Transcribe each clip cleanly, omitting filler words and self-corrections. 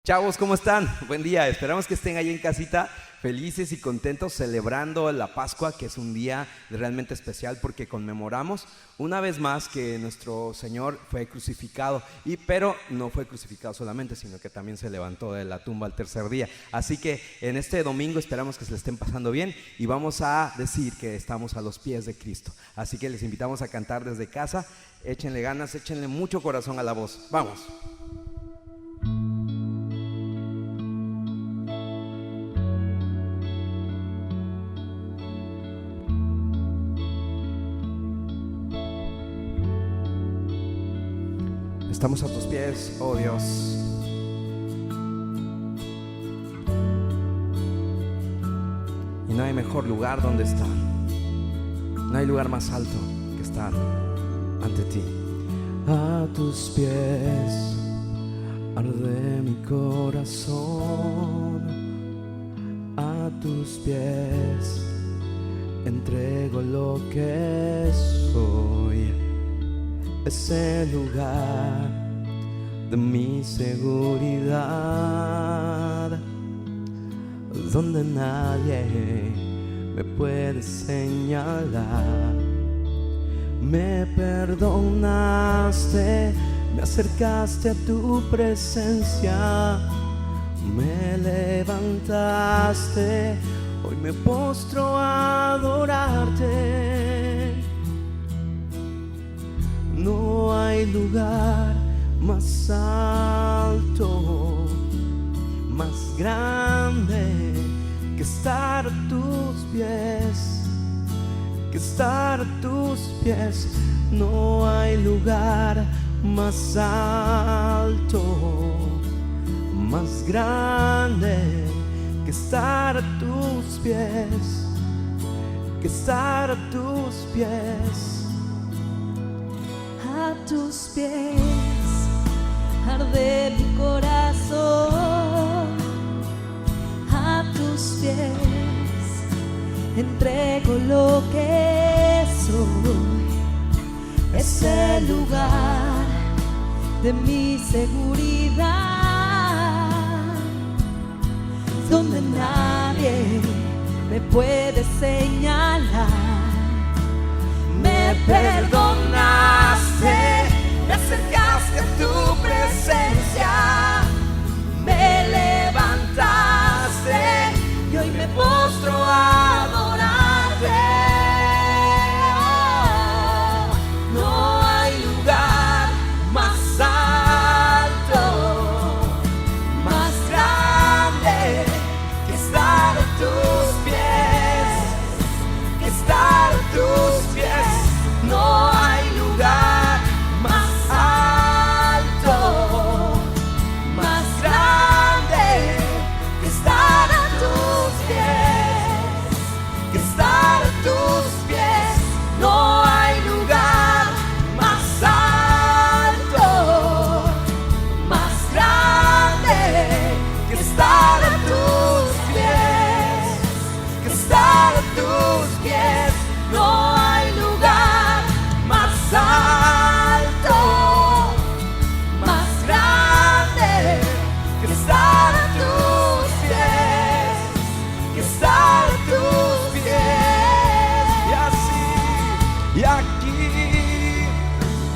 Chavos, ¿cómo están? Buen día, esperamos que estén ahí en casita felices y contentos celebrando la Pascua, que es un día realmente especial porque conmemoramos una vez más que nuestro Señor fue crucificado, pero no fue crucificado solamente, sino que también se levantó de la tumba al tercer día. Así que en este domingo esperamos que se le estén pasando bien y vamos a decir que estamos a los pies de Cristo. Así que les invitamos a cantar desde casa, échenle ganas, échenle mucho corazón a la voz. ¡Vamos! Estamos a tus pies, oh Dios. Y no hay mejor lugar donde estar. No hay lugar más alto que estar ante ti. A tus pies arde mi corazón. A tus pies entrego lo que soy. Es el lugar de mi seguridad, donde nadie me puede señalar. Me perdonaste, me acercaste a tu presencia, me levantaste, hoy me postro a adorarte. No hay lugar más alto, más grande que estar a tus pies, que estar a tus pies. No hay lugar más alto, más grande que estar a tus pies, que estar a tus pies. A tus pies arde mi corazón, a tus pies entrego lo que soy. Es el lugar de mi seguridad, donde nadie me puede señalar. Me perdonaste, me acercaste a tu presencia, me levantaste y hoy me postro a adorarte. No hay lugar más alto, más grande que estar a tus pies, que estar a tus pies. No hay lugar más alto, más grande que estar a tus pies, que estar a tus pies. No hay lugar más alto, más grande que estar a tus pies, que estar a tus pies. No hay lugar más alto, más grande que estar a tus pies, que estar a tus pies. Y así, y aquí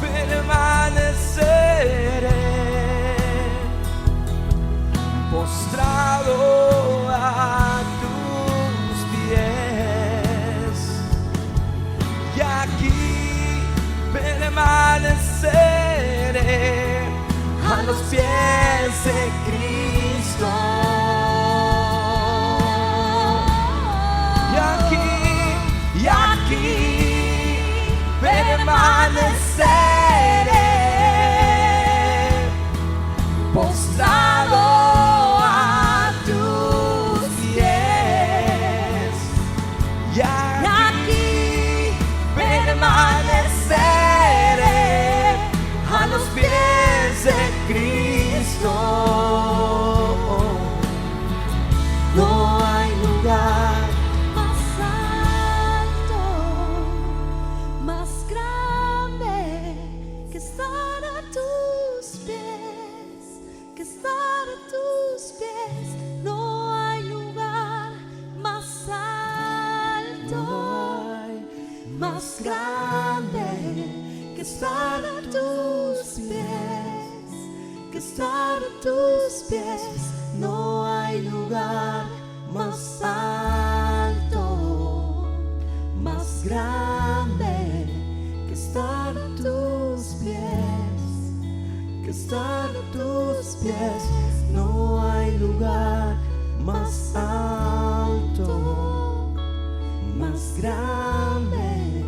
permaneceré, postrado a tus pies. Y aquí permaneceré a los pies de Cristo. Y aquí permaneceré, postrado a tus pies. Y aquí permaneceré a los pies de Cristo. que estar a tus pies. No hay lugar más alto, más grande que estar a tus pies, que estar a tus pies. No hay lugar más alto, más grande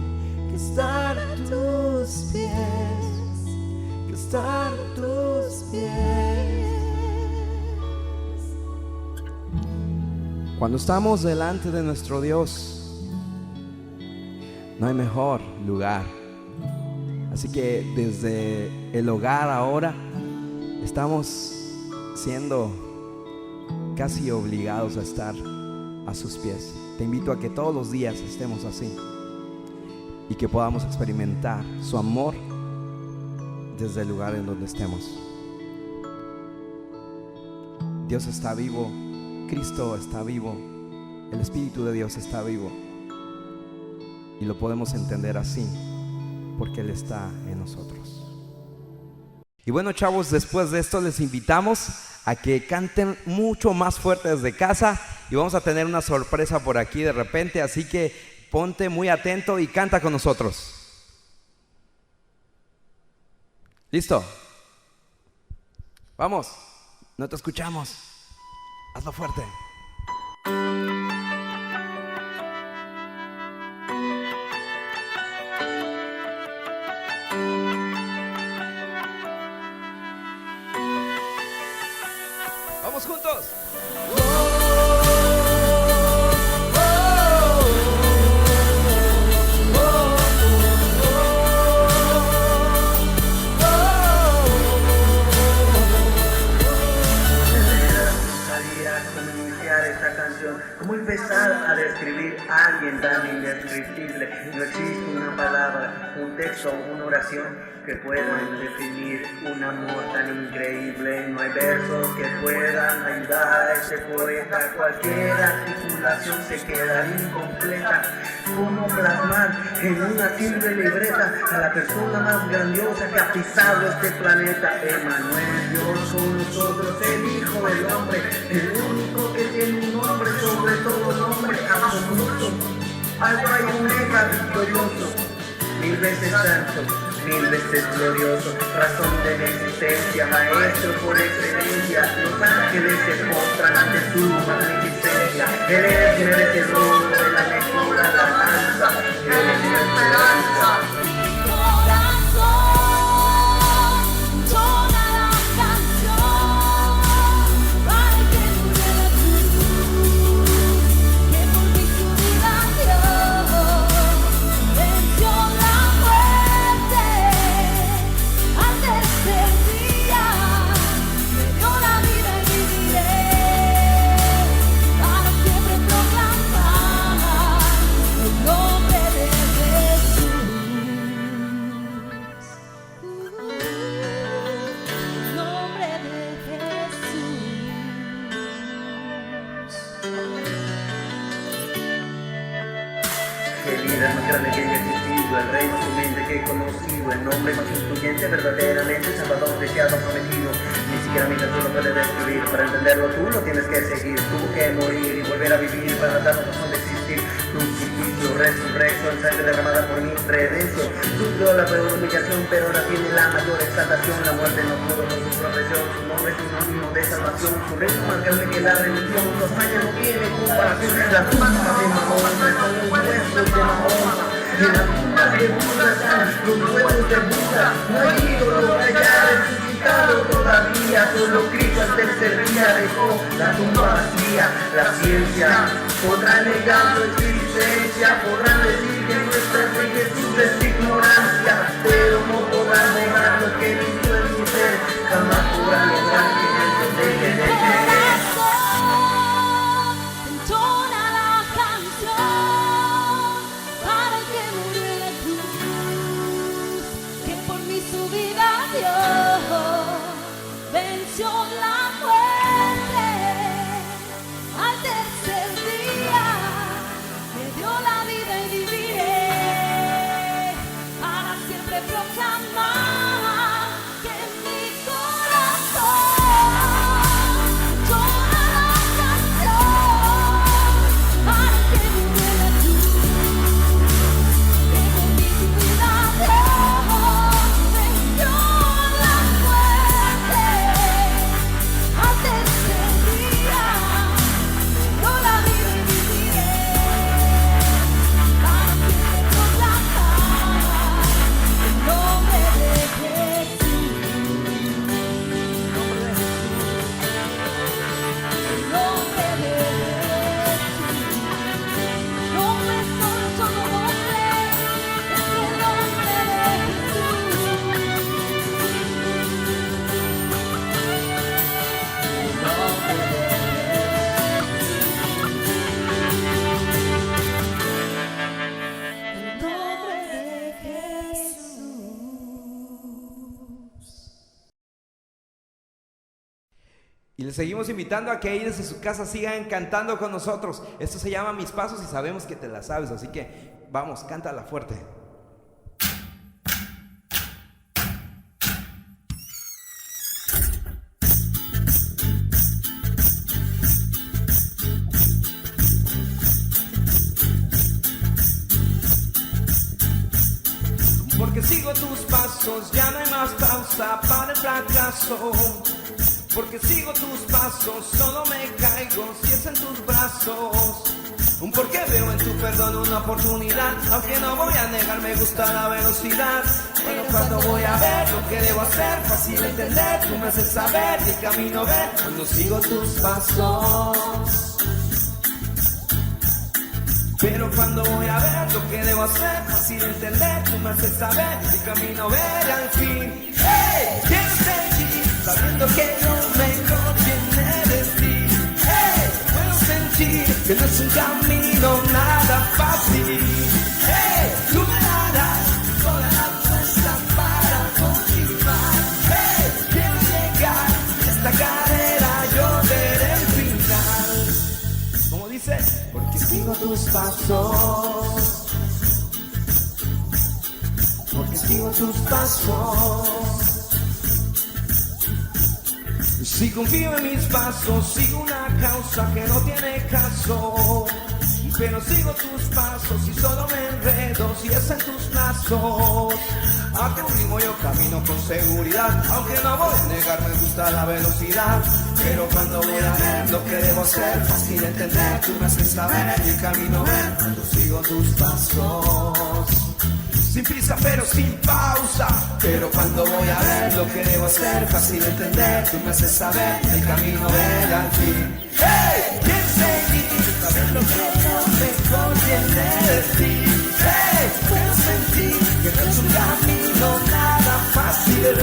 que estar a tus pies, que estar a tus pies. Cuando estamos delante de nuestro Dios, no hay mejor lugar. Así que desde el hogar ahora estamos siendo casi obligados a estar a sus pies. Te invito a que todos los días estemos así y que podamos experimentar su amor desde el lugar en donde estemos. Dios está vivo, Cristo está vivo, el Espíritu de Dios está vivo, y lo podemos entender así porque Él está en nosotros. Y bueno, chavos, después de esto les invitamos a que canten mucho más fuerte desde casa, y vamos a tener una sorpresa por aquí de repente, así que ponte muy atento y canta con nosotros. ¿Listo? Vamos, no te escuchamos. Hazlo fuerte. Vamos juntos. ¿Cómo empezar a describir a alguien tan indescriptible? No existe una palabra, un texto, una oración que puedan definir un amor tan increíble. No hay versos que puedan ayudar a ese poeta. Cualquier articulación se queda incompleta. ¿Cómo plasmar en una simple libreta a la persona más grandiosa que ha pisado este planeta? Emanuel, Dios con nosotros, el Hijo del Hombre, el único que tiene un nombre sobre todo nombre, absoluto, alfa y omega, victorioso, 1000 veces santo, 1000 veces glorioso, razón de mi existencia, maestro por excelencia. Los ángeles se postran ante su magnificencia. Él es merecedor de la mejor alabanza, Él es mi esperanza. El líder más grande que haya existido, el rey más humilde que he conocido, el nombre más influyente, verdaderamente salvador, deseado, prometido. Ni siquiera mi canción lo puede describir. Para entenderlo tú lo tienes que seguir. Tuvo que morir y volver a vivir para darnos razón de existir. Crucifijo, resurrección, sangre derramada por mi redención. Sufrió la peor humillación, pero ahora tiene la mayor exaltación. La muerte no pudo con su profesión. Su nombre es sinónimo de salvación. Su reino más grande que la religión. Su hazaña no tiene comparación. Las tumbas de Mahoma son los huesos de Mahoma. Y en las tumbas de Buda están los huesos de Buda. No hay ídolo que haya resucitado todavía. Solo Cristo al tercer día dejó la tumba vacía. La ciencia podrá negar su existencia, podrán decir que nuestra fe Jesús es ignorancia, pero no podrán negar lo que hizo en mi ser. Jamás podrán lograr que Él se deje de creer. Venció la muerte al tercer día, me dio la vida y viviré para siempre proclamar que en mi corazón Y les seguimos invitando a que ahí desde su casa sigan cantando con nosotros. Esto se llama Mis Pasos y sabemos que te la sabes, así que vamos, cántala fuerte. Porque sigo tus pasos, ya no hay más pausa para el fracaso. Porque sigo tus pasos, solo me caigo si es en tus brazos. Porque veo en tu perdón una oportunidad, aunque no voy a negar, me gusta la velocidad. Pero cuando voy a ver lo que debo hacer, fácil entender, tú me haces saber qué camino ver. Cuando sigo tus pasos. Pero cuando voy a ver lo que debo hacer, fácil entender, tú me haces saber qué camino ver al fin. ¡Hey! Quiero seguir sabiendo que lo mejor viene de ti. ¡Hey! Puedo sentir que no es un camino nada fácil. ¡Hey! Tú me darás toda la fuerza para continuar. ¡Hey! Quiero llegar a esta carrera, yo veré el final. ¿Cómo dice? Porque sigo tus pasos. Porque sigo tus pasos. Si confío en mis pasos, sigo una causa que no tiene caso. Pero sigo tus pasos y solo me enredo si es en tus brazos. A tu ritmo yo camino con seguridad, aunque no voy a negar, me gusta la velocidad. Pero cuando voy a ver lo que debo hacer, fácil entender, tú me haces saber y el camino ver. Cuando sigo tus pasos. Sin prisa pero sin pausa. Pero cuando voy a ver lo que debo hacer, fácil entender, tú me haces saber el camino ver al fin. ¡Hey! Quiero seguir sabiendo que lo mejor viene de ti. ¡Hey! Puedo sentir que no es un camino nada fácil.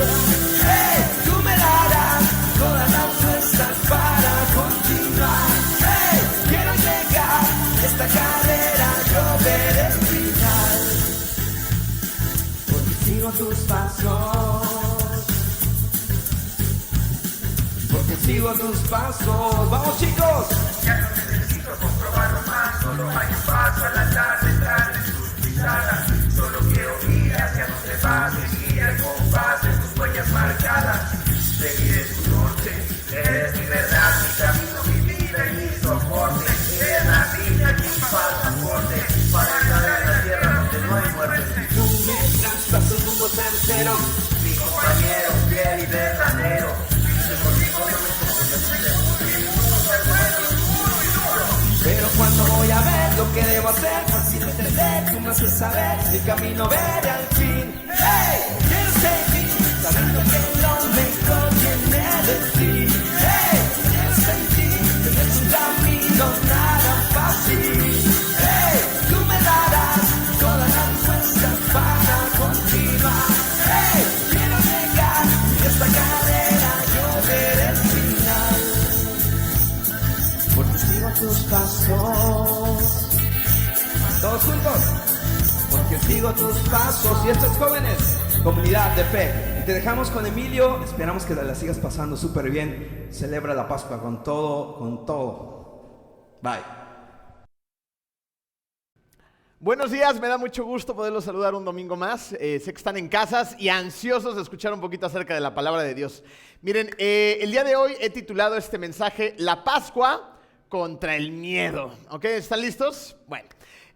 ¡Hey! Tú me darás todas las fuerzas para continuar. ¡Hey! Quiero llegar a esta carrera, yo veré el final. Sigo tus pasos, porque sigo tus pasos. ¡Vamos, chicos! Ya no necesito comprobarlo más, solo hay un paso al andar detrás de tus pisadas. Solo quiero ir hacia donde vas, seguir el compás de tus huellas marcadas. Seguiré tu norte, eres mi verdad, mi camino, mi vida y mi soporte. Eres la niña y mi pasaporte, para entrar en la tierra donde no hay muerte. Estás un rumbo tercero, Mi compañero, fiel y verdadero. Dice conmigo no me confundas, pero cuando voy a ver lo que debo hacer, fácil entender, tú me haces saber el camino ver al fin. ¡Hey! Quiero seguir sabiendo que lo mejor viene de ti. ¡Hey! Quiero sentir que no es un camino nada fácil. ¡Hey! Tú me darás todas las fuerzas para continuar. ¡Hey! Quiero llegar a esta carrera, yo veré el final. Porque sigo tus pasos. Todos juntos. Porque sigo tus pasos. Y estos jóvenes, comunidad de fe. Y te dejamos con Emilio. Esperamos que la sigas pasando súper bien. Celebra la Pascua con todo, con todo. Bye. Buenos días, me da mucho gusto poderlos saludar un domingo más. Sé que están en casas y ansiosos de escuchar un poquito acerca de la palabra de Dios. Miren, el día de hoy he titulado este mensaje La Pascua contra el miedo. ¿Ok? ¿Están listos? Bueno,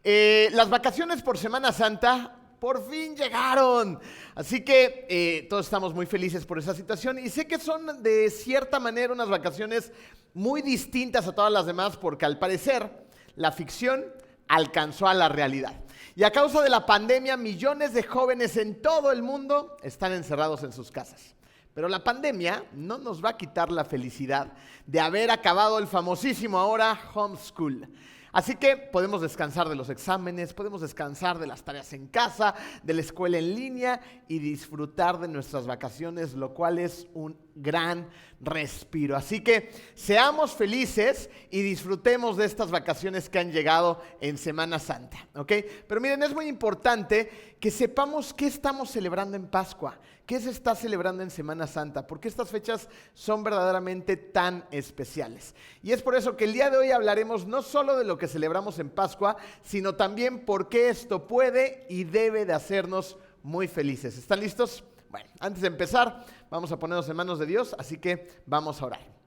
las vacaciones por Semana Santa por fin llegaron. Así que todos estamos muy felices por esa situación y sé que son de cierta manera unas vacaciones muy distintas a todas las demás porque al parecer la ficción alcanzó a la realidad. Y a causa de la pandemia, millones de jóvenes en todo el mundo están encerrados en sus casas. Pero la pandemia no nos va a quitar la felicidad de haber acabado el famosísimo ahora homeschool. Así que podemos descansar de los exámenes, podemos descansar de las tareas en casa, de la escuela en línea y disfrutar de nuestras vacaciones, lo cual es un gran respiro. Así que seamos felices y disfrutemos de estas vacaciones que han llegado en Semana Santa, ¿ok? Pero miren, es muy importante que sepamos qué estamos celebrando en Pascua, qué se está celebrando en Semana Santa, porque estas fechas son verdaderamente tan especiales. Y es por eso que el día de hoy hablaremos no solo de lo que celebramos en Pascua, sino también por qué esto puede y debe de hacernos muy felices. ¿Están listos? Bueno, antes de empezar, vamos a ponernos en manos de Dios, así que vamos a orar.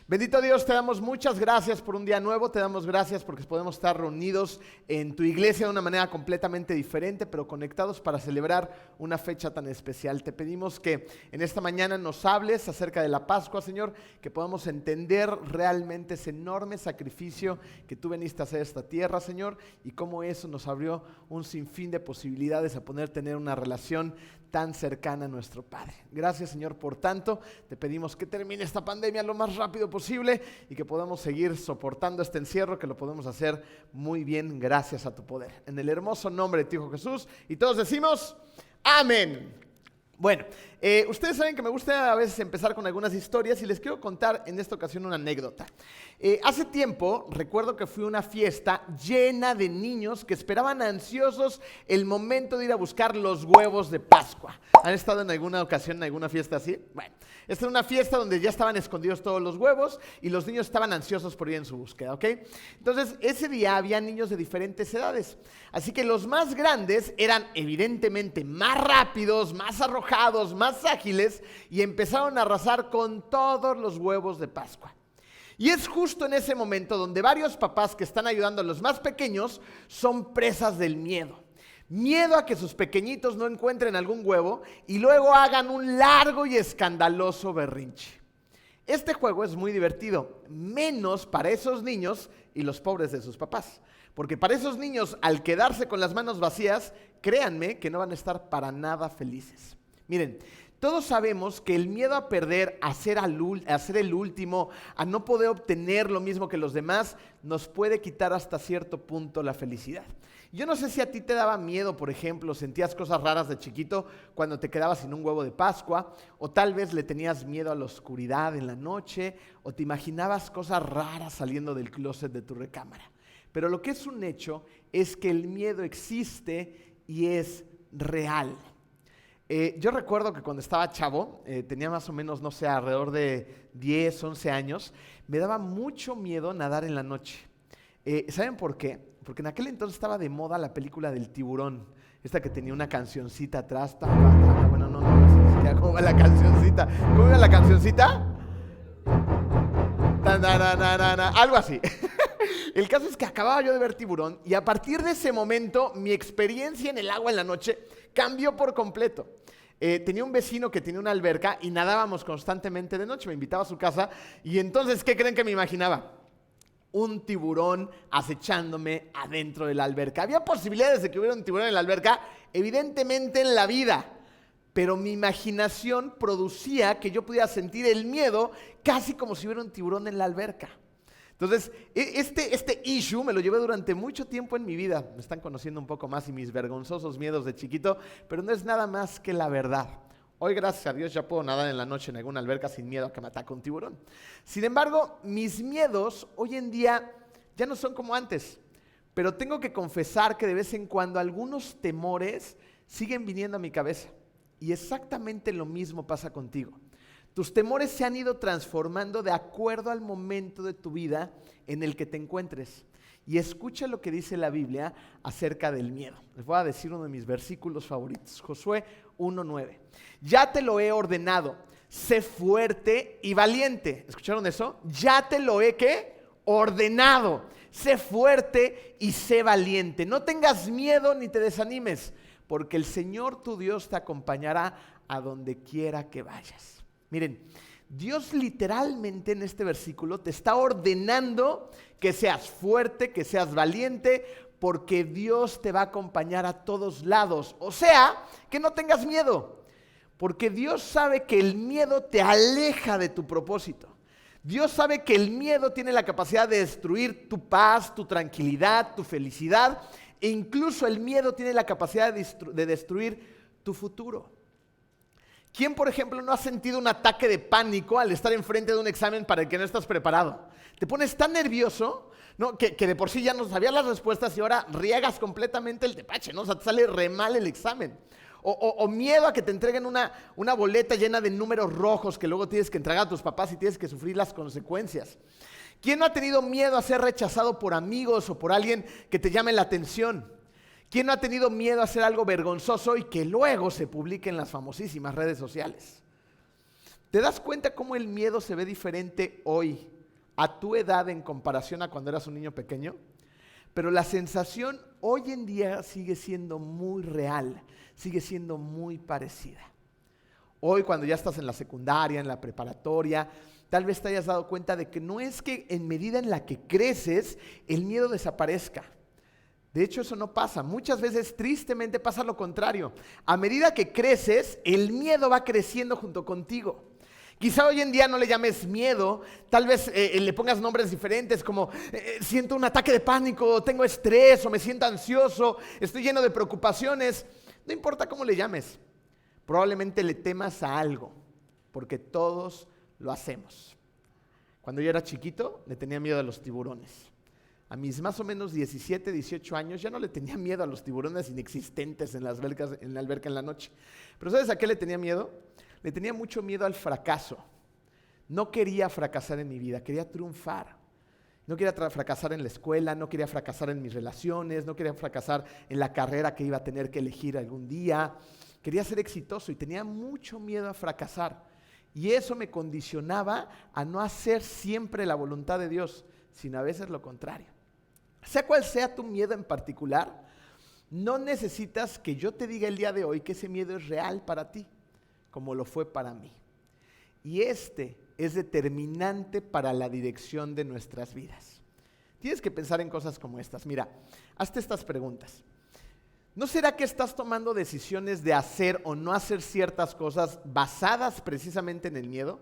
Bendito Dios, te damos muchas gracias por un día nuevo, te damos gracias porque podemos estar reunidos en tu iglesia de una manera completamente diferente, pero conectados para celebrar una fecha tan especial. Te pedimos que en esta mañana nos hables acerca de la Pascua, Señor, que podamos entender realmente ese enorme sacrificio que tú veniste a hacer a esta tierra, Señor, y cómo eso nos abrió un sinfín de posibilidades a poder tener una relación tan cercana a nuestro Padre. Gracias, Señor, por tanto, te pedimos que termine esta pandemia lo más rápido posible y que podamos seguir soportando este encierro, que lo podemos hacer muy bien gracias a tu poder. En el hermoso nombre de tu Hijo Jesús, y todos decimos, amén. Bueno, ustedes saben que me gusta a veces empezar con algunas historias y les quiero contar en esta ocasión una anécdota. Hace tiempo recuerdo que fui a una fiesta llena de niños que esperaban ansiosos el momento de ir a buscar los huevos de Pascua. ¿Han estado en alguna ocasión en alguna fiesta así? Bueno, esta era una fiesta donde ya estaban escondidos todos los huevos y los niños estaban ansiosos por ir en su búsqueda, ¿ok? Entonces, ese día había niños de diferentes edades. Así que los más grandes eran evidentemente más rápidos, más arrojados, más ágiles y empezaron a arrasar con todos los huevos de Pascua. Y es justo en ese momento donde varios papás que están ayudando a los más pequeños son presas del miedo. Miedo a que sus pequeñitos no encuentren algún huevo y luego hagan un largo y escandaloso berrinche. Este juego es muy divertido, menos para esos niños y los pobres de sus papás. Porque para esos niños, al quedarse con las manos vacías, créanme que no van a estar para nada felices. Miren, todos sabemos que el miedo a perder, a ser el último, a no poder obtener lo mismo que los demás, nos puede quitar hasta cierto punto la felicidad. Yo no sé si a ti te daba miedo, por ejemplo, sentías cosas raras de chiquito cuando te quedabas sin un huevo de Pascua, o tal vez le tenías miedo a la oscuridad en la noche, o te imaginabas cosas raras saliendo del closet de tu recámara. Pero lo que es un hecho es que el miedo existe y es real. Yo recuerdo que cuando estaba chavo, tenía más o menos, no sé, alrededor de 10, 11 años, me daba mucho miedo nadar en la noche. ¿Saben por qué? Porque en aquel entonces estaba de moda la película del tiburón, esta que tenía una cancioncita atrás. Bueno, no sé ni siquiera cómo va la cancioncita. ¿Cómo iba la cancioncita? Algo así. El caso es que acababa yo de ver Tiburón y a partir de ese momento mi experiencia en el agua en la noche cambió por completo. Tenía un vecino que tenía una alberca y nadábamos constantemente de noche, me invitaba a su casa y entonces, ¿qué creen que me imaginaba? Un tiburón acechándome adentro de la alberca. ¿Había posibilidades de que hubiera un tiburón en la alberca? Evidentemente en la vida. Pero mi imaginación producía que yo pudiera sentir el miedo casi como si hubiera un tiburón en la alberca. Entonces, este issue me lo llevé durante mucho tiempo en mi vida. Me están conociendo un poco más y mis vergonzosos miedos de chiquito, pero no es nada más que la verdad. Hoy, gracias a Dios, ya puedo nadar en la noche en alguna alberca sin miedo a que me ataque un tiburón. Sin embargo, mis miedos hoy en día ya no son como antes. Pero tengo que confesar que de vez en cuando algunos temores siguen viniendo a mi cabeza. Y exactamente lo mismo pasa contigo. Tus temores se han ido transformando de acuerdo al momento de tu vida en el que te encuentres. Y escucha lo que dice la Biblia acerca del miedo. Les voy a decir uno de mis versículos favoritos, Josué 1:9. Ya te lo he ordenado, sé fuerte y valiente. ¿Escucharon eso? Ya te lo he, ¿qué? Ordenado. Sé fuerte y sé valiente. No tengas miedo ni te desanimes, porque el Señor tu Dios te acompañará a donde quiera que vayas. Miren, Dios literalmente en este versículo te está ordenando que seas fuerte, que seas valiente, porque Dios te va a acompañar a todos lados. O sea, que no tengas miedo, porque Dios sabe que el miedo te aleja de tu propósito. Dios sabe que el miedo tiene la capacidad de destruir tu paz, tu tranquilidad, tu felicidad, e incluso el miedo tiene la capacidad de destruir tu futuro. ¿Quién, por ejemplo, no ha sentido un ataque de pánico al estar enfrente de un examen para el que no estás preparado? Te pones tan nervioso, ¿no? que de por sí ya no sabías las respuestas y ahora riegas completamente el tepache, ¿no? O sea, te sale re mal el examen. O miedo a que te entreguen una boleta llena de números rojos que luego tienes que entregar a tus papás y tienes que sufrir las consecuencias. ¿Quién no ha tenido miedo a ser rechazado por amigos o por alguien que te llame la atención? ¿Quién no ha tenido miedo a hacer algo vergonzoso y que luego se publique en las famosísimas redes sociales? ¿Te das cuenta cómo el miedo se ve diferente hoy a tu edad en comparación a cuando eras un niño pequeño? Pero la sensación hoy en día sigue siendo muy real, sigue siendo muy parecida. Hoy cuando ya estás en la secundaria, en la preparatoria, tal vez te hayas dado cuenta de que no es que en medida en la que creces, el miedo desaparezca. De hecho, eso no pasa. Muchas veces, tristemente, pasa lo contrario. A medida que creces, el miedo va creciendo junto contigo. Quizá hoy en día no le llames miedo, tal vez le pongas nombres diferentes como siento un ataque de pánico, tengo estrés o me siento ansioso, estoy lleno de preocupaciones. No importa cómo le llames, probablemente le temas a algo, porque todos lo hacemos. Cuando yo era chiquito, le tenía miedo a los tiburones. A mis más o menos 17, 18 años, ya no le tenía miedo a los tiburones inexistentes en la alberca en la noche. Pero ¿sabes a qué le tenía miedo? Le tenía mucho miedo al fracaso. No quería fracasar en mi vida, quería triunfar. No quería fracasar en la escuela, no quería fracasar en mis relaciones, no quería fracasar en la carrera que iba a tener que elegir algún día. Quería ser exitoso y tenía mucho miedo a fracasar. Y eso me condicionaba a no hacer siempre la voluntad de Dios, sino a veces lo contrario. Sea cual sea tu miedo en particular, no necesitas que yo te diga el día de hoy que ese miedo es real para ti, como lo fue para mí. Y este es determinante para la dirección de nuestras vidas. Tienes que pensar en cosas como estas. Mira, hazte estas preguntas. ¿No será que estás tomando decisiones de hacer o no hacer ciertas cosas basadas precisamente en el miedo?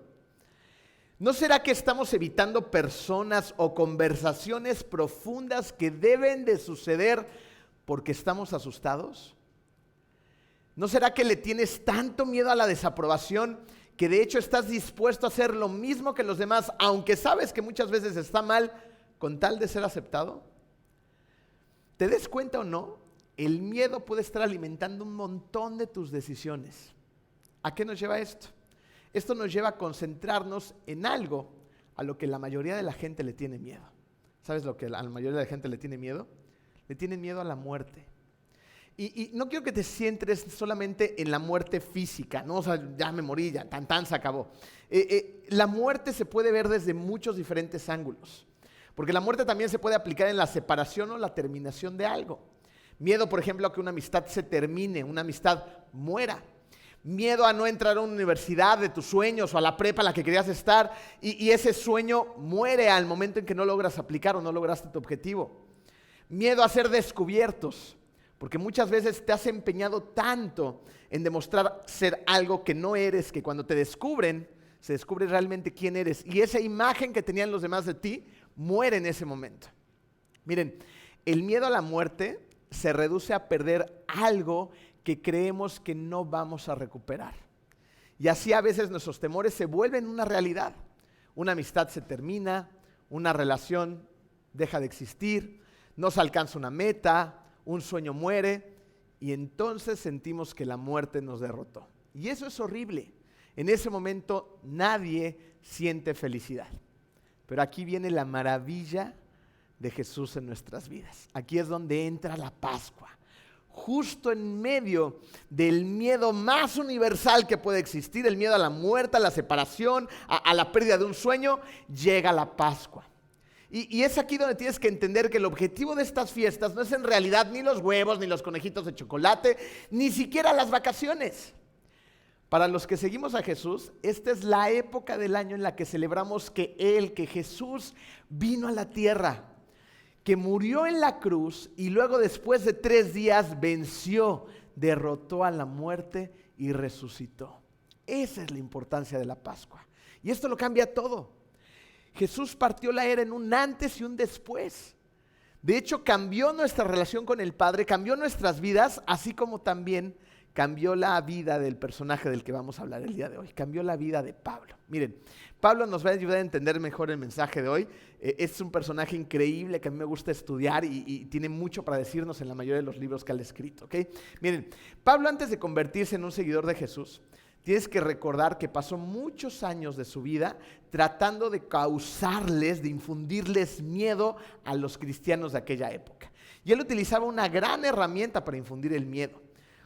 ¿No será que estamos evitando personas o conversaciones profundas que deben de suceder porque estamos asustados? ¿No será que le tienes tanto miedo a la desaprobación que de hecho estás dispuesto a hacer lo mismo que los demás, aunque sabes que muchas veces está mal, con tal de ser aceptado? ¿Te des cuenta o no? El miedo puede estar alimentando un montón de tus decisiones. ¿A qué nos lleva esto? Esto nos lleva a concentrarnos en algo a lo que la mayoría de la gente le tiene miedo. ¿Sabes lo que a la mayoría de la gente le tiene miedo? Le tienen miedo a la muerte. Y no quiero que te centres solamente en la muerte física, ¿no? O sea, ya me morí, ya, tan, se acabó. La muerte se puede ver desde muchos diferentes ángulos. Porque la muerte también se puede aplicar en la separación o la terminación de algo. Miedo, por ejemplo, a que una amistad se termine, una amistad muera. Miedo a no entrar a una universidad de tus sueños o a la prepa a la que querías estar y ese sueño muere al momento en que no logras aplicar o no lograste tu objetivo. Miedo a ser descubiertos, porque muchas veces te has empeñado tanto en demostrar ser algo que no eres, que cuando te descubren, se descubre realmente quién eres. Y esa imagen que tenían los demás de ti muere en ese momento. Miren, el miedo a la muerte se reduce a perder algo que creemos que no vamos a recuperar. Y así a veces nuestros temores se vuelven una realidad. Una amistad se termina, una relación deja de existir, no se alcanza una meta, un sueño muere y entonces sentimos que la muerte nos derrotó. Y eso es horrible. En ese momento nadie siente felicidad. Pero aquí viene la maravilla de Jesús en nuestras vidas. Aquí es donde entra la Pascua. Justo en medio del miedo más universal que puede existir, el miedo a la muerte, a la separación, a la pérdida de un sueño, llega la Pascua. Y es aquí donde tienes que entender que el objetivo de estas fiestas no es en realidad ni los huevos, ni los conejitos de chocolate, ni siquiera las vacaciones. Para los que seguimos a Jesús, esta es la época del año en la que celebramos que Jesús vino a la tierra, que murió en la cruz y luego después de 3 días venció, derrotó a la muerte y resucitó. Esa es la importancia de la Pascua. Y esto lo cambia todo. Jesús partió la era en un antes y un después. De hecho, cambió nuestra relación con el Padre, cambió nuestras vidas, así como también cambió la vida del personaje del que vamos a hablar el día de hoy. Cambió la vida de Pablo. Miren, Pablo nos va a ayudar a entender mejor el mensaje de hoy. Es un personaje increíble que a mí me gusta estudiar y tiene mucho para decirnos en la mayoría de los libros que él ha escrito. ¿Okay? Miren, Pablo, antes de convertirse en un seguidor de Jesús, tienes que recordar que pasó muchos años de su vida tratando de causarles, de infundirles miedo a los cristianos de aquella época. Y él utilizaba una gran herramienta para infundir el miedo.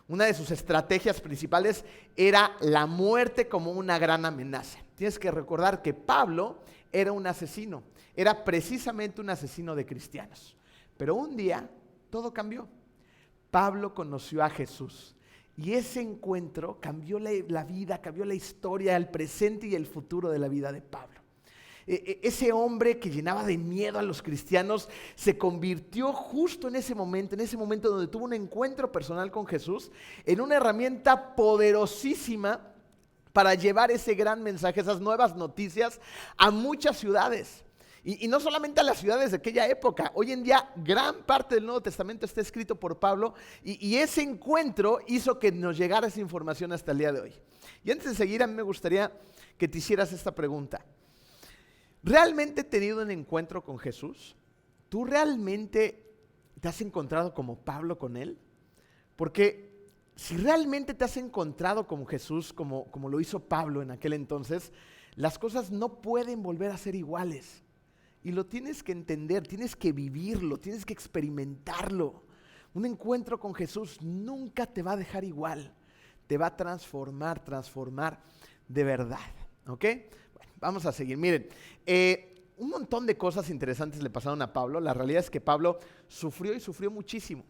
Una de sus estrategias principales era la muerte como una gran amenaza. Tienes que recordar que Pablo era un asesino, era precisamente un asesino de cristianos. Pero un día todo cambió. Pablo conoció a Jesús y ese encuentro cambió la vida, cambió la historia, el presente y el futuro de la vida de Pablo. Ese hombre que llenaba de miedo a los cristianos se convirtió justo en ese momento donde tuvo un encuentro personal con Jesús, en una herramienta poderosísima para llevar ese gran mensaje, esas nuevas noticias a muchas ciudades. Y no solamente a las ciudades de aquella época. Hoy en día gran parte del Nuevo Testamento está escrito por Pablo y ese encuentro hizo que nos llegara esa información hasta el día de hoy. Y antes de seguir, a mí me gustaría que te hicieras esta pregunta. ¿Realmente he tenido un encuentro con Jesús? ¿Tú realmente te has encontrado como Pablo con Él? Porque si realmente te has encontrado con Jesús como lo hizo Pablo en aquel entonces, las cosas no pueden volver a ser iguales. Y lo tienes que entender, tienes que vivirlo, tienes que experimentarlo. Un encuentro con Jesús nunca te va a dejar igual. Te va a transformar de verdad. ¿Ok? Bueno, vamos a seguir. Miren, un montón de cosas interesantes le pasaron a Pablo. La realidad es que Pablo sufrió y sufrió muchísimo.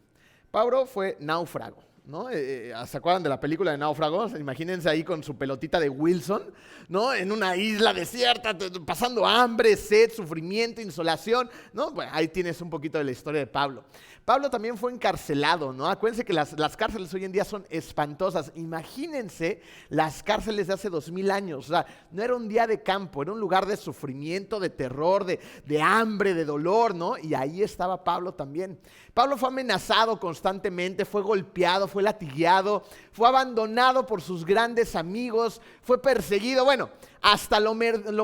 Pablo fue náufrago, ¿no? ¿Se acuerdan de la película de Náufragos? Imagínense ahí con su pelotita de Wilson, ¿no? En una isla desierta, pasando hambre, sed, sufrimiento, insolación, ¿no? Bueno, ahí tienes un poquito de la historia de Pablo. Pablo también fue encarcelado, ¿no? Acuérdense que las cárceles hoy en día son espantosas. Imagínense las cárceles de hace 2000 años. O sea, no era un día de campo, era un lugar de sufrimiento, de terror, de hambre, de dolor, ¿no? Y ahí estaba Pablo también. Pablo fue amenazado constantemente, fue golpeado, fue latigueado, fue abandonado por sus grandes amigos, fue perseguido. Bueno, hasta lo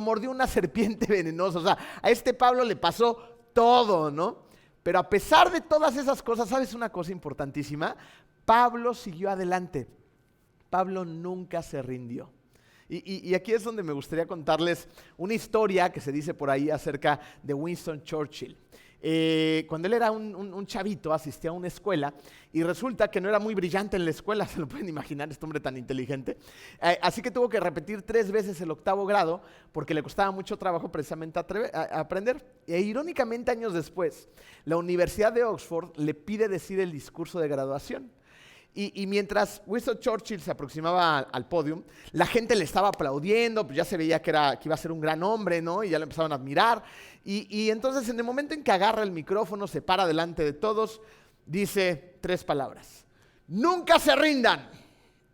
mordió una serpiente venenosa. O sea, a este Pablo le pasó todo, ¿no? Pero a pesar de todas esas cosas, ¿sabes una cosa importantísima? Pablo siguió adelante. Pablo nunca se rindió. Y aquí es donde me gustaría contarles una historia que se dice por ahí acerca de Winston Churchill. Cuando él era un chavito, asistía a una escuela y resulta que no era muy brillante en la escuela, se lo pueden imaginar, este hombre tan inteligente. Así que tuvo que repetir 3 veces el 8º grado porque le costaba mucho trabajo precisamente aprender. E irónicamente, años después, la Universidad de Oxford le pide decir el discurso de graduación. Y mientras Winston Churchill se aproximaba al podio, la gente le estaba aplaudiendo, pues ya se veía que iba a ser un gran hombre, ¿no? Y ya lo empezaban a admirar. Y entonces, en el momento en que agarra el micrófono, se para delante de todos, dice 3 palabras. ¡Nunca se rindan!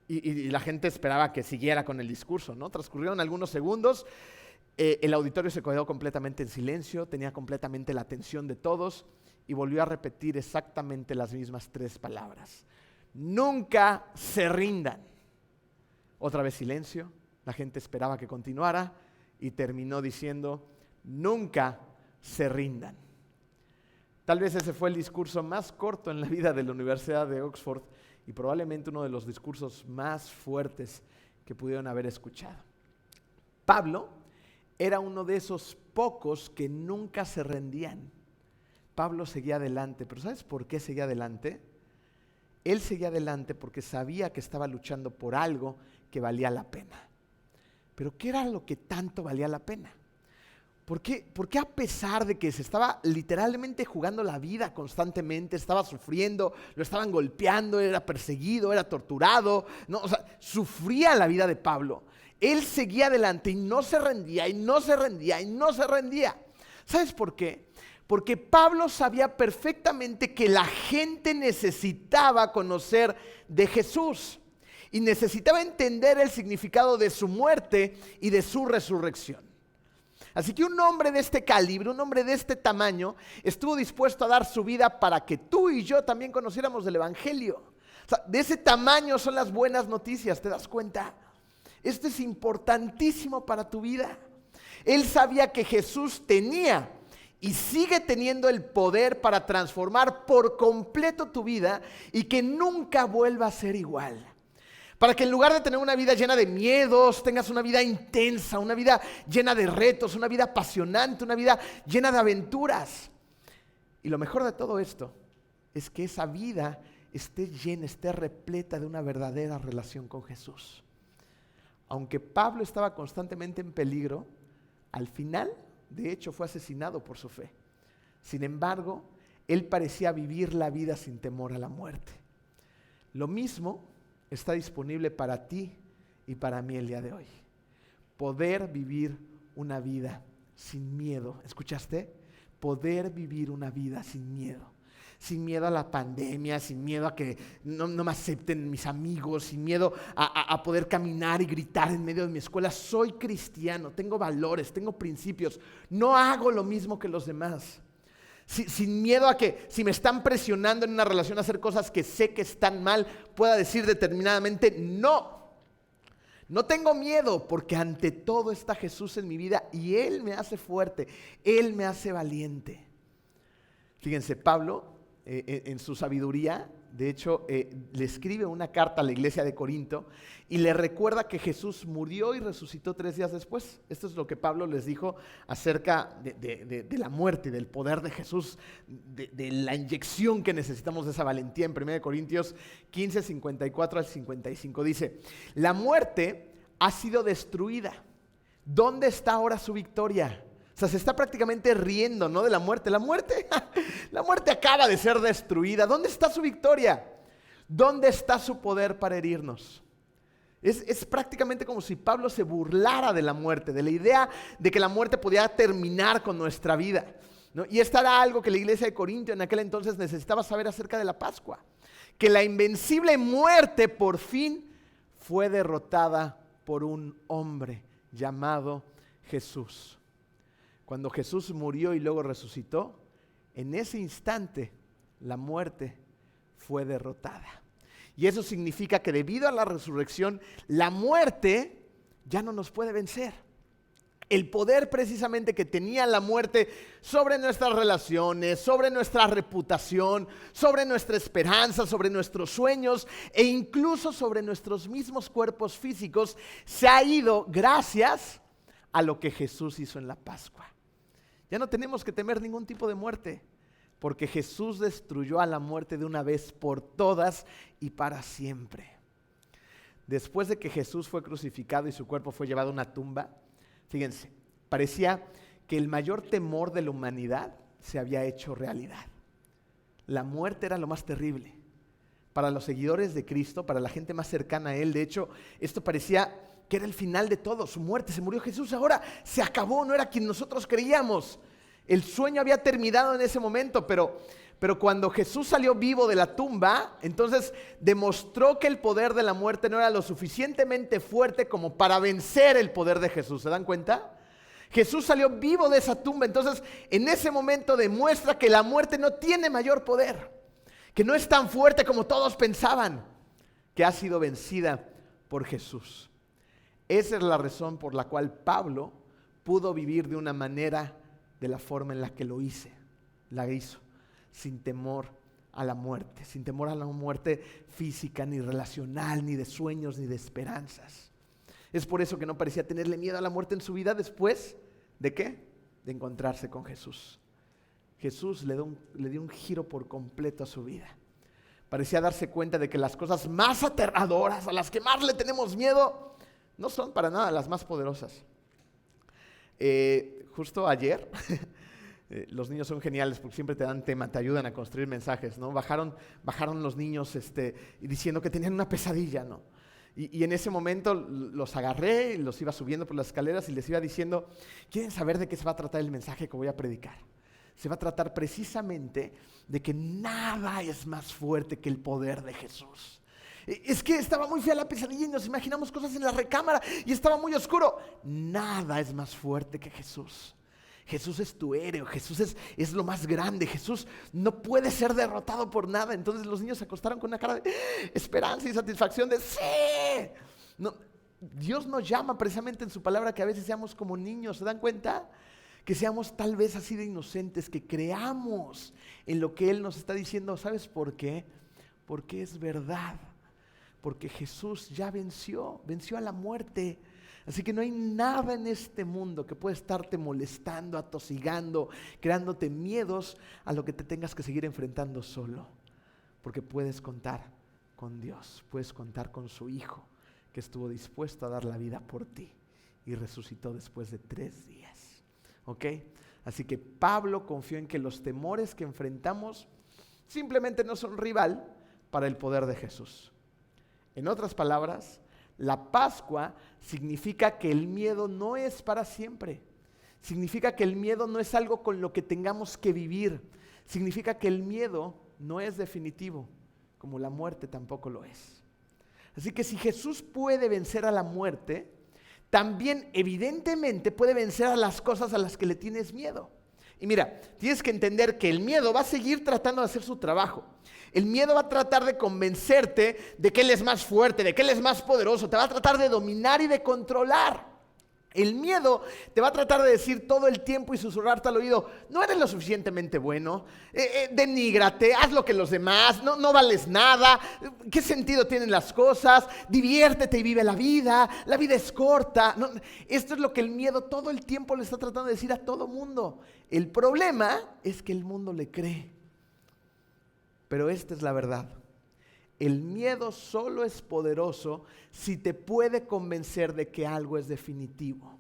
Y la gente esperaba que siguiera con el discurso, ¿no? Transcurrieron algunos segundos, el auditorio se quedó completamente en silencio, tenía completamente la atención de todos y volvió a repetir exactamente las mismas 3 palabras. Nunca se rindan. Otra vez silencio, la gente esperaba que continuara y terminó diciendo, nunca se rindan. Tal vez ese fue el discurso más corto en la vida de la Universidad de Oxford y probablemente uno de los discursos más fuertes que pudieron haber escuchado. Pablo era uno de esos pocos que nunca se rendían. Pablo seguía adelante, pero ¿sabes por qué seguía adelante? Él seguía adelante porque sabía que estaba luchando por algo que valía la pena. Pero ¿qué era lo que tanto valía la pena? ¿Por qué a pesar de que se estaba literalmente jugando la vida constantemente, estaba sufriendo, lo estaban golpeando, era perseguido, era torturado, ¿no? O sea, sufría la vida de Pablo? Él seguía adelante y no se rendía, y no se rendía, y no se rendía. ¿Sabes por qué? Porque Pablo sabía perfectamente que la gente necesitaba conocer de Jesús y necesitaba entender el significado de su muerte y de su resurrección. Así que un hombre de este calibre, un hombre de este tamaño, estuvo dispuesto a dar su vida para que tú y yo también conociéramos del Evangelio. sea, de ese tamaño son las buenas noticias, ¿te das cuenta? Esto es importantísimo para tu vida. Él sabía que Jesús tenía y sigue teniendo el poder para transformar por completo tu vida y que nunca vuelva a ser igual. Para que en lugar de tener una vida llena de miedos, tengas una vida intensa, una vida llena de retos, una vida apasionante, una vida llena de aventuras. Y lo mejor de todo esto es que esa vida esté llena, esté repleta de una verdadera relación con Jesús. Aunque Pablo estaba constantemente en peligro, al final, de hecho, fue asesinado por su fe. Sin embargo, él parecía vivir la vida sin temor a la muerte. Lo mismo está disponible para ti y para mí el día de hoy. Poder vivir una vida sin miedo. ¿Escuchaste? Poder vivir una vida sin miedo. Sin miedo a la pandemia, sin miedo a que no me acepten mis amigos, sin miedo a poder caminar y gritar en medio de mi escuela. Soy cristiano, tengo valores, tengo principios. No hago lo mismo que los demás. Sin miedo a que si me están presionando en una relación a hacer cosas que sé que están mal, pueda decir determinadamente no. No tengo miedo porque ante todo está Jesús en mi vida y Él me hace fuerte, Él me hace valiente. Fíjense, Pablo en su sabiduría, de hecho, le escribe una carta a la iglesia de Corinto y le recuerda que Jesús murió y resucitó 3 días después. Esto es lo que Pablo les dijo acerca de la muerte, del poder de Jesús, de la inyección que necesitamos de esa valentía. En 1 Corintios 15, 54 al 55 dice: la muerte ha sido destruida. ¿Dónde está ahora su victoria? O sea, se está prácticamente riendo, ¿no? De la muerte. La muerte acaba de ser destruida. ¿Dónde está su victoria? ¿Dónde está su poder para herirnos? Es prácticamente como si Pablo se burlara de la muerte, de la idea de que la muerte podía terminar con nuestra vida, ¿no? Y esta era algo que la iglesia de Corinto en aquel entonces necesitaba saber acerca de la Pascua. Que la invencible muerte por fin fue derrotada por un hombre llamado Jesús. Cuando Jesús murió y luego resucitó, en ese instante la muerte fue derrotada. Y eso significa que debido a la resurrección, la muerte ya no nos puede vencer. El poder precisamente que tenía la muerte sobre nuestras relaciones, sobre nuestra reputación, sobre nuestra esperanza, sobre nuestros sueños e incluso sobre nuestros mismos cuerpos físicos, se ha ido gracias a lo que Jesús hizo en la Pascua. Ya no tenemos que temer ningún tipo de muerte, porque Jesús destruyó a la muerte de una vez por todas y para siempre. Después de que Jesús fue crucificado y su cuerpo fue llevado a una tumba, fíjense, parecía que el mayor temor de la humanidad se había hecho realidad. La muerte era lo más terrible. Para los seguidores de Cristo, para la gente más cercana a Él, de hecho, esto parecía que era el final de todo. Su muerte, se murió Jesús, ahora se acabó, no era quien nosotros creíamos. El sueño había terminado en ese momento, pero cuando Jesús salió vivo de la tumba, entonces demostró que el poder de la muerte no era lo suficientemente fuerte como para vencer el poder de Jesús. ¿Se dan cuenta? Jesús salió vivo de esa tumba, entonces en ese momento demuestra que la muerte no tiene mayor poder, que no es tan fuerte como todos pensaban, que ha sido vencida por Jesús. Esa es la razón por la cual Pablo pudo vivir de una manera, de la forma en la que la hizo, sin temor a la muerte, sin temor a la muerte física, ni relacional, ni de sueños, ni de esperanzas. Es por eso que no parecía tenerle miedo a la muerte en su vida después ¿de qué? De encontrarse con Jesús. Jesús le dio un giro por completo a su vida. Parecía darse cuenta de que las cosas más aterradoras, a las que más le tenemos miedo, no son para nada las más poderosas. Justo ayer, los niños son geniales porque siempre te dan tema, te ayudan a construir mensajes, ¿no? Bajaron los niños diciendo que tenían una pesadilla, ¿no? Y en ese momento los agarré, los iba subiendo por las escaleras y les iba diciendo, ¿quieren saber de qué se va a tratar el mensaje que voy a predicar? Se va a tratar precisamente de que nada es más fuerte que el poder de Jesús. Es que estaba muy fea la pesadilla y nos imaginamos cosas en la recámara y estaba muy oscuro. Nada es más fuerte que Jesús. Jesús es tu héroe, Jesús es lo más grande, Jesús no puede ser derrotado por nada. Entonces los niños se acostaron con una cara de esperanza y satisfacción de ¡sí! No, Dios nos llama precisamente en su palabra que a veces seamos como niños, ¿se dan cuenta? Que seamos tal vez así de inocentes, que creamos en lo que Él nos está diciendo. ¿Sabes por qué? Porque es verdad, porque Jesús ya venció a la muerte. Así que no hay nada en este mundo que pueda estarte molestando, atosigando, creándote miedos a lo que te tengas que seguir enfrentando solo. Porque puedes contar con Dios, puedes contar con su Hijo, que estuvo dispuesto a dar la vida por ti y resucitó después de 3 días. ¿Ok? Así que Pablo confió en que los temores que enfrentamos simplemente no son rival para el poder de Jesús. En otras palabras, la Pascua significa que el miedo no es para siempre. Significa que el miedo no es algo con lo que tengamos que vivir. Significa que el miedo no es definitivo, como la muerte tampoco lo es. Así que si Jesús puede vencer a la muerte, también evidentemente puede vencer a las cosas a las que le tienes miedo. Y mira, tienes que entender que el miedo va a seguir tratando de hacer su trabajo. El miedo va a tratar de convencerte de que Él es más fuerte, de que Él es más poderoso. Te va a tratar de dominar y de controlar. El miedo te va a tratar de decir todo el tiempo y susurrarte al oído: no eres lo suficientemente bueno, denígrate, haz lo que los demás, no vales nada, ¿qué sentido tienen las cosas? Diviértete y vive la vida es corta. No, esto es lo que el miedo todo el tiempo le está tratando de decir a todo mundo. El problema es que el mundo le cree. Pero esta es la verdad. El miedo solo es poderoso si te puede convencer de que algo es definitivo.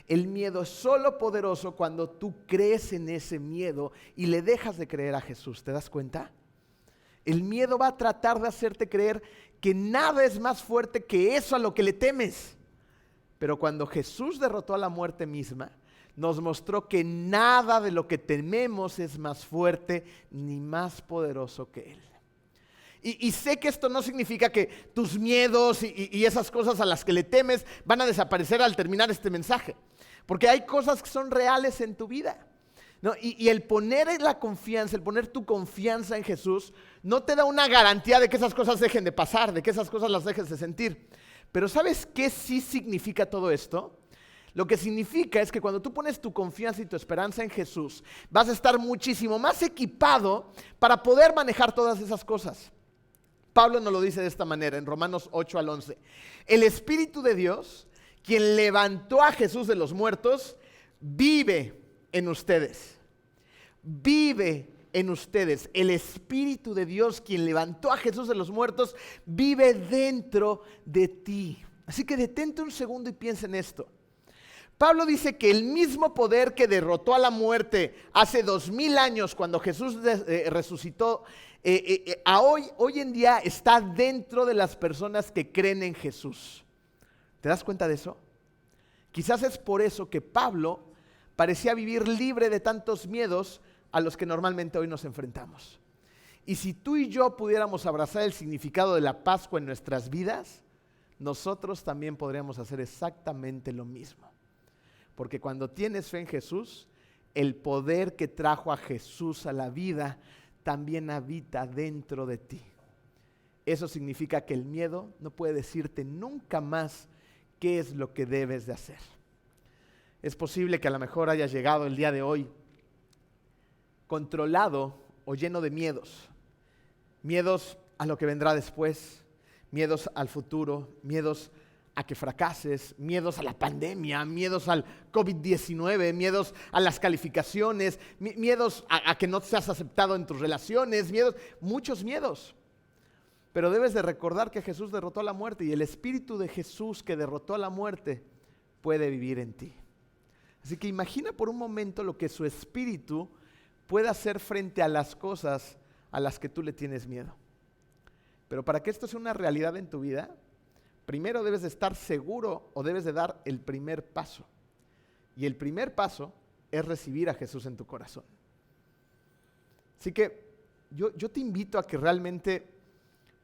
El miedo es solo poderoso cuando tú crees en ese miedo y le dejas de creer a Jesús. ¿Te das cuenta? El miedo va a tratar de hacerte creer que nada es más fuerte que eso a lo que le temes. Pero cuando Jesús derrotó a la muerte misma, nos mostró que nada de lo que tememos es más fuerte ni más poderoso que Él. Y sé que esto no significa que tus miedos y esas cosas a las que le temes van a desaparecer al terminar este mensaje. Porque hay cosas que son reales en tu vida, ¿no? Y el poner la confianza, el poner tu confianza en Jesús, no te da una garantía de que esas cosas dejen de pasar, de que esas cosas las dejes de sentir. Pero ¿sabes qué sí significa todo esto? Lo que significa es que cuando tú pones tu confianza y tu esperanza en Jesús, vas a estar muchísimo más equipado para poder manejar todas esas cosas. Pablo nos lo dice de esta manera en Romanos 8 al 11. El Espíritu de Dios, quien levantó a Jesús de los muertos, vive en ustedes. Vive en ustedes. El Espíritu de Dios, quien levantó a Jesús de los muertos, vive dentro de ti. Así que detente un segundo y piensa en esto. Pablo dice que el mismo poder que derrotó a la muerte hace 2000 años cuando Jesús resucitó, hoy en día está dentro de las personas que creen en Jesús. ¿Te das cuenta de eso? Quizás es por eso que Pablo parecía vivir libre de tantos miedos a los que normalmente hoy nos enfrentamos. Y si tú y yo pudiéramos abrazar el significado de la Pascua en nuestras vidas, nosotros también podríamos hacer exactamente lo mismo. Porque cuando tienes fe en Jesús, el poder que trajo a Jesús a la vida también habita dentro de ti. Eso significa que el miedo no puede decirte nunca más qué es lo que debes de hacer. Es posible que a lo mejor hayas llegado el día de hoy controlado o lleno de miedos. Miedos a lo que vendrá después, miedos al futuro, miedos a que fracases, miedos a la pandemia, miedos al COVID-19, miedos a las calificaciones, miedos a que no seas aceptado en tus relaciones, muchos miedos. Pero debes de recordar que Jesús derrotó la muerte y el Espíritu de Jesús que derrotó la muerte puede vivir en ti. Así que imagina por un momento lo que su Espíritu puede hacer frente a las cosas a las que tú le tienes miedo. Pero para que esto sea una realidad en tu vida, primero debes de estar seguro o debes de dar el primer paso. Y el primer paso es recibir a Jesús en tu corazón. Así que yo te invito a que realmente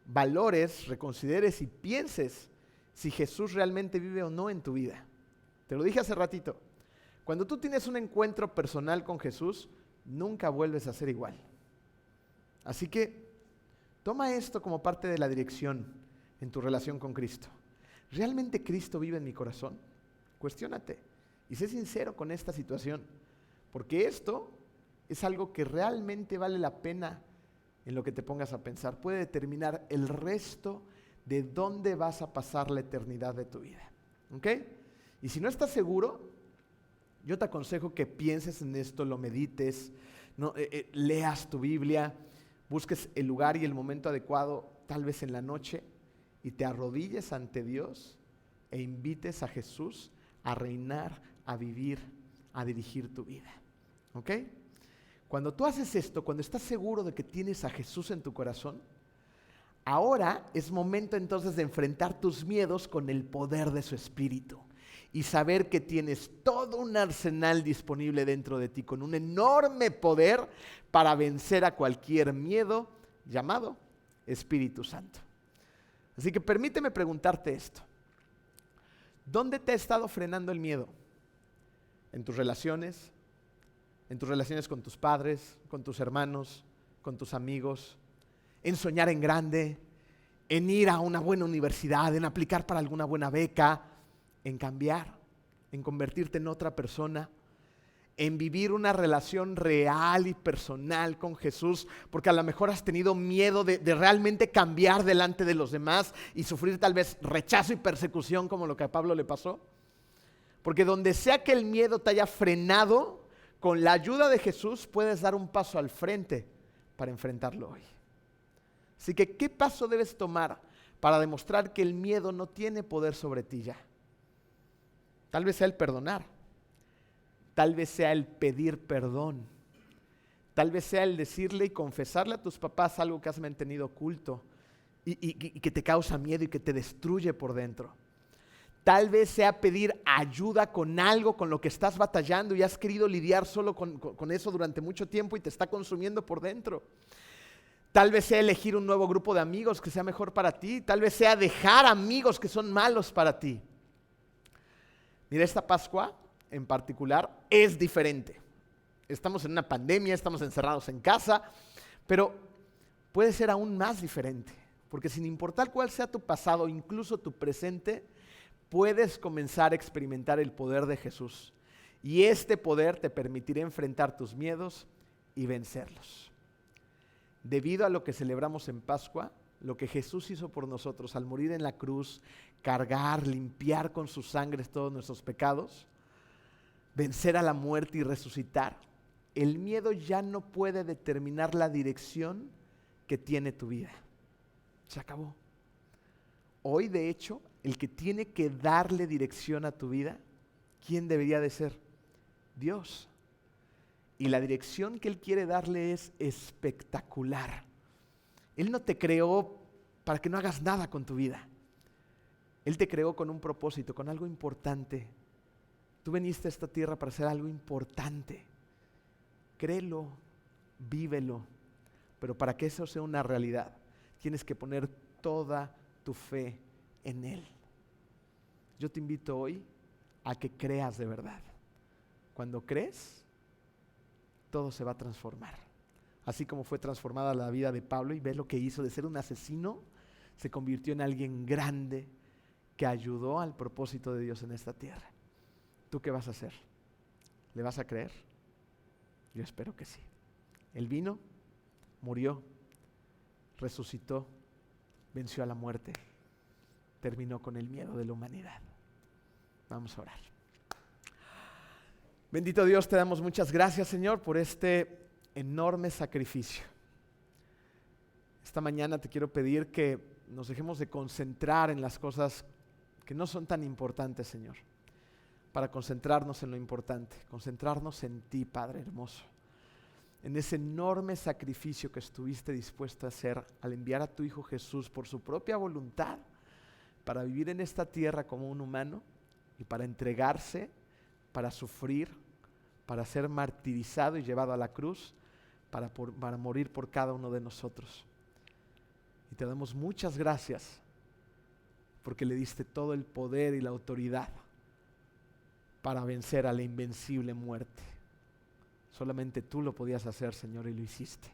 valores, reconsideres y pienses si Jesús realmente vive o no en tu vida. Te lo dije hace ratito. Cuando tú tienes un encuentro personal con Jesús, nunca vuelves a ser igual. Así que toma esto como parte de la dirección en tu relación con Cristo. ¿Realmente Cristo vive en mi corazón? Cuestiónate y sé sincero con esta situación, porque esto es algo que realmente vale la pena en lo que te pongas a pensar. Puede determinar el resto de dónde vas a pasar la eternidad de tu vida. ¿Ok? Y si no estás seguro, yo te aconsejo que pienses en esto, lo medites, leas tu Biblia, busques el lugar y el momento adecuado, tal vez en la noche, y te arrodilles ante Dios e invites a Jesús a reinar, a vivir, a dirigir tu vida. ¿Ok? Cuando tú haces esto, cuando estás seguro de que tienes a Jesús en tu corazón, ahora es momento entonces de enfrentar tus miedos con el poder de su Espíritu y saber que tienes todo un arsenal disponible dentro de ti con un enorme poder para vencer a cualquier miedo llamado Espíritu Santo. Así que permíteme preguntarte esto. ¿Dónde te ha estado frenando el miedo? ¿En tus relaciones? ¿En tus relaciones con tus padres, con tus hermanos, con tus amigos? ¿En soñar en grande? ¿En ir a una buena universidad? ¿En aplicar para alguna buena beca? ¿En cambiar? ¿En convertirte en otra persona? ¿En vivir una relación real y personal con Jesús? Porque a lo mejor has tenido miedo de realmente cambiar delante de los demás y sufrir tal vez rechazo y persecución como lo que a Pablo le pasó. Porque donde sea que el miedo te haya frenado, con la ayuda de Jesús puedes dar un paso al frente para enfrentarlo hoy. Así que, ¿qué paso debes tomar para demostrar que el miedo no tiene poder sobre ti ya? Tal vez sea el perdonar. Tal vez sea el pedir perdón. Tal vez sea el decirle y confesarle a tus papás algo que has mantenido oculto y que te causa miedo y que te destruye por dentro. Tal vez sea pedir ayuda con algo con lo que estás batallando y has querido lidiar solo con eso durante mucho tiempo y te está consumiendo por dentro. Tal vez sea elegir un nuevo grupo de amigos que sea mejor para ti. Tal vez sea dejar amigos que son malos para ti. Mira, esta Pascua en particular es diferente. Estamos en una pandemia, estamos encerrados en casa, pero puede ser aún más diferente. Porque sin importar cuál sea tu pasado, incluso tu presente, puedes comenzar a experimentar el poder de Jesús. Y este poder te permitirá enfrentar tus miedos y vencerlos. Debido a lo que celebramos en Pascua, lo que Jesús hizo por nosotros al morir en la cruz, cargar, limpiar con su sangre todos nuestros pecados, vencer a la muerte y resucitar, el miedo ya no puede determinar la dirección que tiene tu vida. Se acabó. Hoy, de hecho, el que tiene que darle dirección a tu vida, ¿quién debería de ser? Dios. Y la dirección que Él quiere darle es espectacular. Él no te creó para que no hagas nada con tu vida. Él te creó con un propósito, con algo importante. Tú viniste a esta tierra para hacer algo importante. Créelo, vívelo. Pero para que eso sea una realidad, tienes que poner toda tu fe en Él. Yo te invito hoy a que creas de verdad. Cuando crees, todo se va a transformar. Así como fue transformada la vida de Pablo, y ves lo que hizo de ser un asesino, se convirtió en alguien grande que ayudó al propósito de Dios en esta tierra. ¿Tú qué vas a hacer? ¿Le vas a creer? Yo espero que sí. Él vino, murió, resucitó, venció a la muerte, terminó con el miedo de la humanidad. Vamos a orar. Bendito Dios, te damos muchas gracias, Señor, por este enorme sacrificio. Esta mañana te quiero pedir que nos dejemos de concentrar en las cosas que no son tan importantes, Señor, para concentrarnos en lo importante, concentrarnos en ti, Padre hermoso, en ese enorme sacrificio que estuviste dispuesto a hacer al enviar a tu Hijo Jesús por su propia voluntad para vivir en esta tierra como un humano y para entregarse, para sufrir, para ser martirizado y llevado a la cruz, para morir por cada uno de nosotros. Y te damos muchas gracias porque le diste todo el poder y la autoridad para vencer a la invencible muerte. Solamente tú lo podías hacer, Señor, y lo hiciste.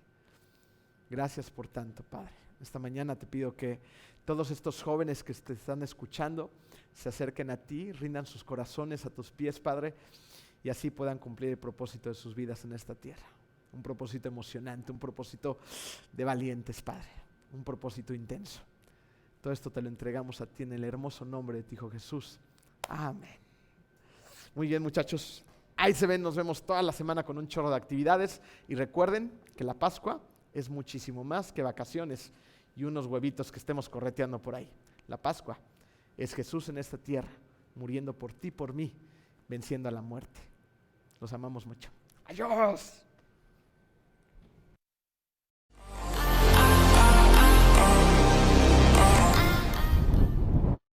Gracias por tanto, Padre. Esta mañana te pido que todos estos jóvenes que te están escuchando se acerquen a ti, rindan sus corazones a tus pies, Padre, y así puedan cumplir el propósito de sus vidas en esta tierra. Un propósito emocionante, un propósito de valientes, Padre, un propósito intenso. Todo esto te lo entregamos a ti en el hermoso nombre de tu Hijo Jesús. Amén. Muy bien, muchachos. Ahí se ven, nos vemos toda la semana con un chorro de actividades. Y recuerden que la Pascua es muchísimo más que vacaciones y unos huevitos que estemos correteando por ahí. La Pascua es Jesús en esta tierra, muriendo por ti, por mí, venciendo a la muerte. Los amamos mucho. ¡Adiós!